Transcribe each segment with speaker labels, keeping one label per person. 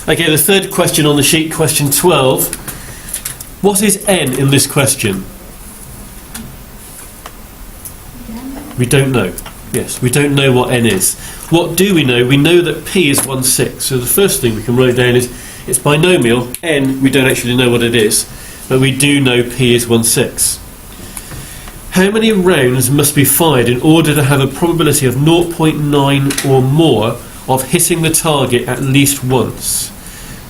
Speaker 1: Okay, the third question on the sheet, question 12. What is n in this question? We don't know. Yes, we don't know what n is. What do we know? We know that p is 1/6. So the first thing we can write down is it's binomial. N, we don't actually know what it is, but we do know p is 1/6. How many rounds must be fired in order to have a probability of 0.9 or more of hitting the target at least once?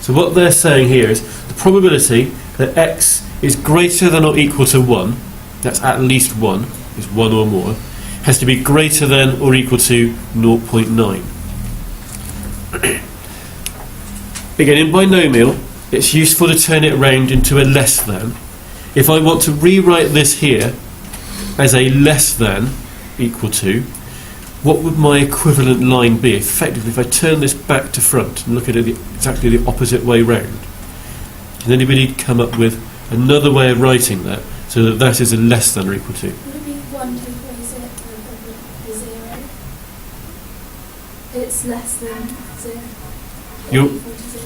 Speaker 1: So what they're saying here is the probability that x is greater than or equal to 1, that's at least 1, is 1 or more, has to be greater than or equal to 0.9. Again, in binomial, it's useful to turn it around into a less than. If I want to rewrite this here as a less than equal to, what would my equivalent line be? Effectively, if I turn this back to front and look at it exactly the opposite way round, can anybody come up with another way of writing that so that that is a less than or equal to?
Speaker 2: Would it be 1 to equals it to 0? It's less than 0.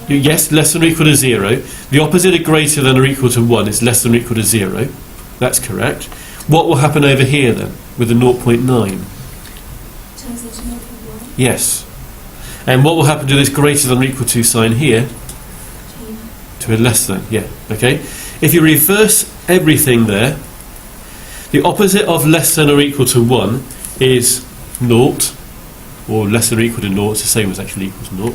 Speaker 1: Yes, less than or equal to 0. The opposite of greater than or equal to 1 is less than or equal to 0. That's correct. What will happen over here then with the 0.9?
Speaker 2: Turns into 0.1.
Speaker 1: Yes. And what will happen to this greater than or equal to sign here? To a less than, yeah. Okay. If you reverse everything there, the opposite of less than or equal to 1 is 0, or less than or equal to 0. It's the same as actually equals 0.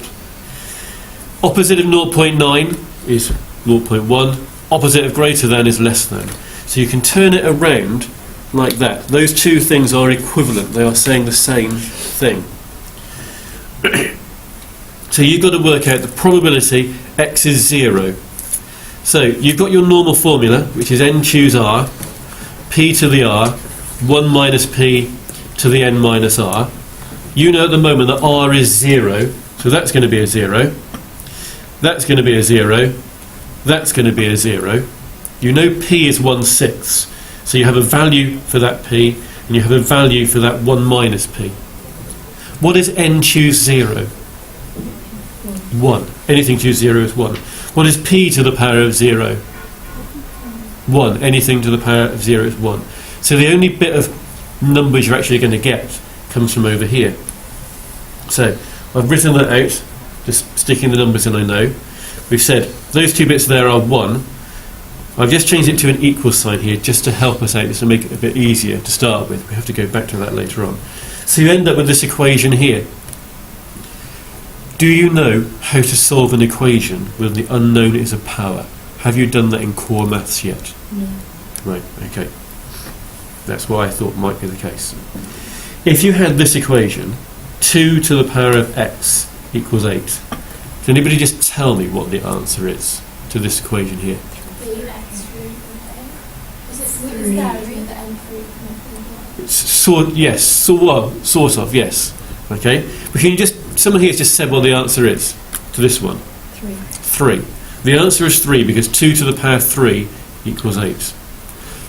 Speaker 1: Opposite of 0.9 is 0.1. Opposite of greater than is less than. So you can turn it around like that. Those two things are equivalent. They are saying the same thing. So you've got to work out the probability x is 0. So you've got your normal formula, which is n choose r, p to the r, 1 minus p to the n minus r. You know at the moment that r is 0, so that's going to be a 0. That's going to be a 0. That's going to be a 0. You know p is 1/6, so you have a value for that p, and you have a value for that 1 minus p. What is n choose 0? 1. Anything choose 0 is 1. What is p to the power of 0? 1. Anything to the power of 0 is 1. So the only bit of numbers you're actually going to get comes from over here. So I've written that out, just sticking the numbers in I know. We've said those two bits there are 1. I've just changed it to an equal sign here just to help us out, just to make it a bit easier to start with. We have to go back to that later on. So you end up with this equation here. Do you know how to solve an equation where the unknown is a power? Have you done that in core maths yet?
Speaker 2: No.
Speaker 1: Right, okay. That's what I thought might be the case. If you had this equation, 2 to the power of x equals 8, can anybody just tell me what the answer is to this equation here? Yes, sort of, yes. Okay, but can you just, someone here has just said what the answer is to this one? 3. The answer is 3 because 2 to the power of 3 equals 8.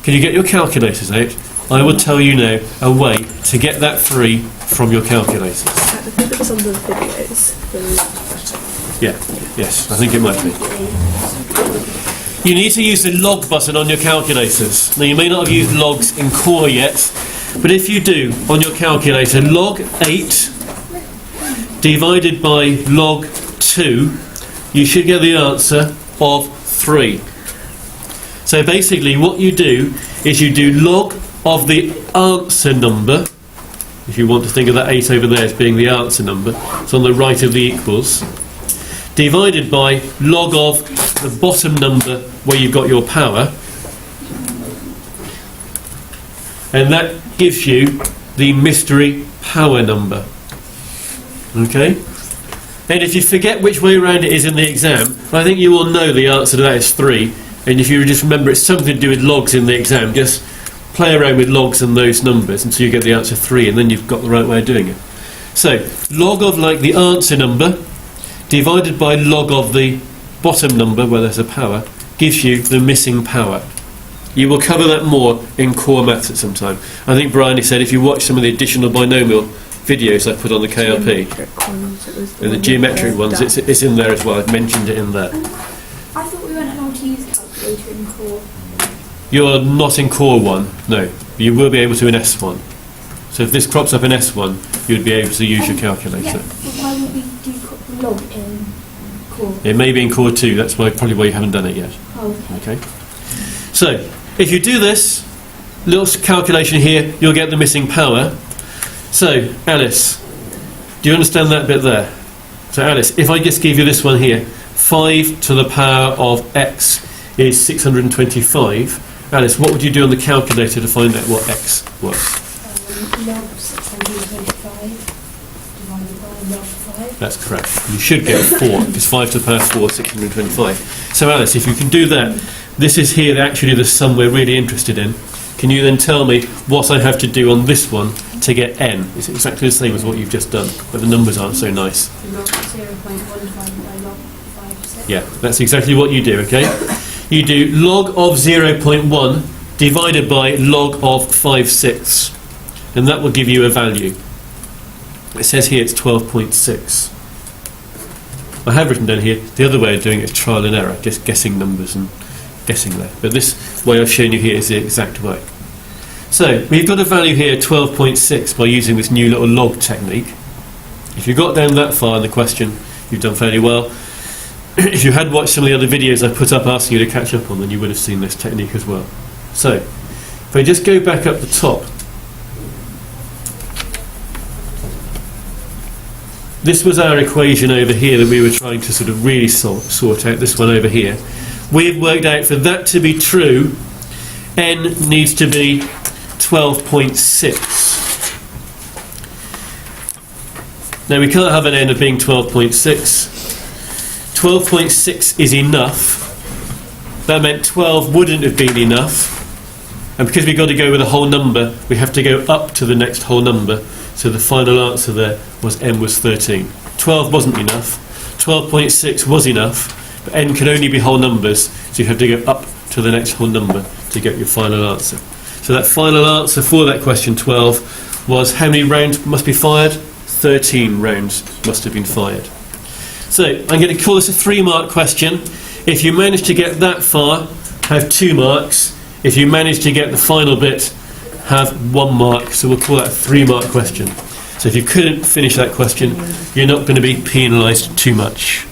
Speaker 1: Can you get your calculators out? I will tell you now a way to get that 3 from your calculators.
Speaker 3: I think it was on the videos.
Speaker 1: Yeah, yes, I think it might be. You need to use the log button on your calculators. Now you may not have used logs in core yet, but if you do on your calculator, log 8 divided by log 2, you should get the answer of 3. So basically what you do is you do log of the answer number, if you want to think of that 8 over there as being the answer number, it's on the right of the equals, divided by log of the bottom number where you've got your power, and that gives you the mystery power number. Okay? And if you forget which way around it is in the exam, I think you will know the answer to that is 3, and if you just remember it's something to do with logs in the exam, just play around with logs and those numbers until you get the answer 3, and then you've got the right way of doing it. So, log of like the answer number divided by log of the bottom number where there's a power gives you the missing power. You will cover that more in core maths at some time. I think Bryony said if you watch some of the additional binomial videos I put on the KLP.
Speaker 3: Geometric ones, it was
Speaker 1: The
Speaker 3: one
Speaker 1: geometric
Speaker 3: with
Speaker 1: ones,
Speaker 3: the
Speaker 1: it's in there as well. I've mentioned it in there.
Speaker 2: I thought we weren't allowed to use a calculator in core.
Speaker 1: You're not in core 1, no. You will be able to in S1. So if this crops up in S1, you'd be able to use your calculator.
Speaker 2: Yeah, but why would we do log in core?
Speaker 1: It may be in core 2, that's probably why you haven't done it yet.
Speaker 2: Okay.
Speaker 1: Okay. So, if you do this little calculation here, you'll get the missing power. So, Alice, do you understand that bit there? So, Alice, if I just give you this one here, 5 to the power of x is 625. Alice, what would you do on the calculator to find out what x was?
Speaker 2: Log 625 divided by log 5.
Speaker 1: That's correct. You should get 4, because 5 to the power of 4 is 625. So, Alice, if you can do that, this is here actually the sum we're really interested in. Can you then tell me what I have to do on this one to get n? It's exactly the same as what you've just done, but the numbers aren't so nice.
Speaker 2: Log 0.1 divided by log 5.
Speaker 1: Yeah, that's exactly what you do, okay? You do log of 0.1 divided by log of 5/6, and that will give you a value. It says here it's 12.6. I have written down here, the other way of doing it is trial and error, just guessing numbers and guessing there. But this way I've shown you here is the exact way. So, we've got a value here, 12.6, by using this new little log technique. If you got down that far in the question, you've done fairly well. If you had watched some of the other videos I put up asking you to catch up on, then you would have seen this technique as well. So, if I just go back up the top, this was our equation over here that we were trying to sort of really sort out, this one over here. We've worked out for that to be true, n needs to be 12.6. Now we can't have an n of being 12.6. 12.6 is enough. That meant 12 wouldn't have been enough. And because we've got to go with a whole number, we have to go up to the next whole number. So the final answer there was n was 13. 12 wasn't enough. 12.6 was enough. But n can only be whole numbers, so you have to go up to the next whole number to get your final answer. So that final answer for that question 12 was how many rounds must be fired? 13 rounds must have been fired. So I'm going to call this a 3-mark question. If you manage to get that far, have 2 marks. If you manage to get the final bit, have 1 mark. So we'll call that a 3-mark question. So if you couldn't finish that question, you're not going to be penalised too much.